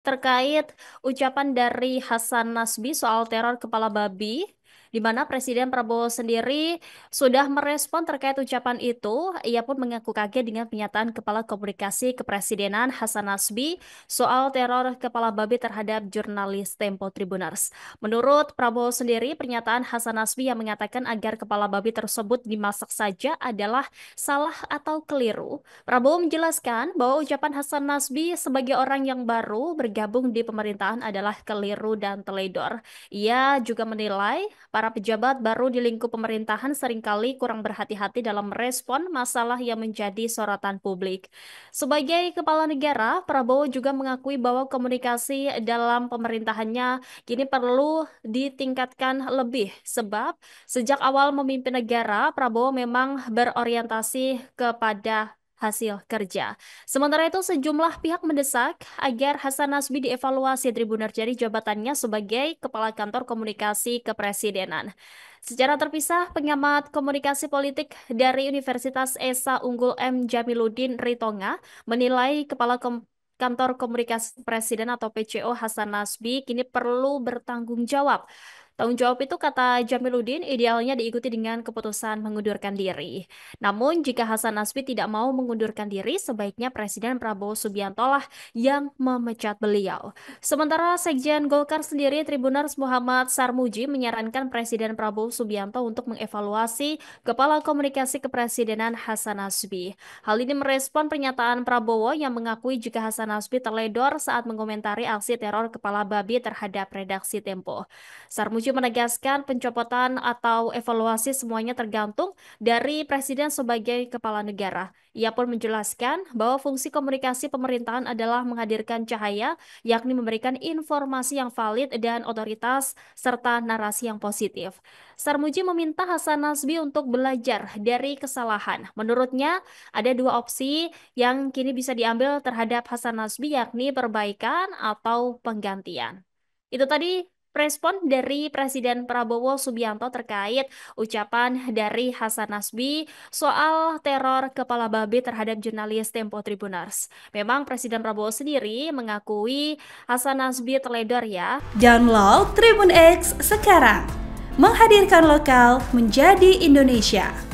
Terkait ucapan dari Hasan Nasbi soal teror kepala babi, di mana Presiden Prabowo sendiri sudah merespon terkait ucapan itu. Ia pun mengaku kaget dengan pernyataan Kepala Komunikasi Kepresidenan Hasan Nasbi soal teror kepala babi terhadap jurnalis Tempo Tribuners. Menurut Prabowo sendiri, pernyataan Hasan Nasbi yang mengatakan agar kepala babi tersebut dimasak saja adalah salah atau keliru. Prabowo menjelaskan bahwa ucapan Hasan Nasbi sebagai orang yang baru bergabung di pemerintahan adalah keliru dan teledor. Ia juga menilai para pejabat baru di lingkup pemerintahan seringkali kurang berhati-hati dalam merespon masalah yang menjadi sorotan publik. Sebagai kepala negara, Prabowo juga mengakui bahwa komunikasi dalam pemerintahannya kini perlu ditingkatkan lebih sebab sejak awal memimpin negara, Prabowo memang berorientasi kepada hasil kerja. Sementara itu, sejumlah pihak mendesak agar Hasan Nasbi dievaluasi Tribuners dari jabatannya sebagai Kepala Kantor Komunikasi Kepresidenan. Secara terpisah, pengamat komunikasi politik dari Universitas Esa Unggul M. Jamiluddin Ritonga menilai Kantor Komunikasi Presiden atau PCO Hasan Nasbi kini perlu bertanggung jawab. Tanggung jawab itu, kata Jamiluddin, idealnya diikuti dengan keputusan mengundurkan diri. Namun, jika Hasan Nasbi tidak mau mengundurkan diri, sebaiknya Presiden Prabowo Subianto lah yang memecat beliau. Sementara Sekjen Golkar sendiri, Tribuners Muhammad Sarmuji, menyarankan Presiden Prabowo Subianto untuk mengevaluasi Kepala Komunikasi Kepresidenan Hasan Nasbi. Hal ini merespon pernyataan Prabowo yang mengakui jika Hasan Nasbi terledor saat mengomentari aksi teror kepala babi terhadap redaksi Tempo. Sarmuji menegaskan pencopotan atau evaluasi semuanya tergantung dari Presiden sebagai kepala negara. Ia pun menjelaskan bahwa fungsi komunikasi pemerintahan adalah menghadirkan cahaya, yakni memberikan informasi yang valid dan otoritas, serta narasi yang positif. Sarmuji meminta Hasan Nasbi untuk belajar dari kesalahan. Menurutnya, ada dua opsi yang kini bisa diambil terhadap Hasan Nasbi, yakni perbaikan atau penggantian. Itu tadi respon dari Presiden Prabowo Subianto terkait ucapan dari Hasan Nasbi soal teror kepala babi terhadap jurnalis Tempo Tribuners. Memang Presiden Prabowo sendiri mengakui Hasan Nasbi teledor ya. Download Tribun X sekarang, menghadirkan lokal menjadi Indonesia.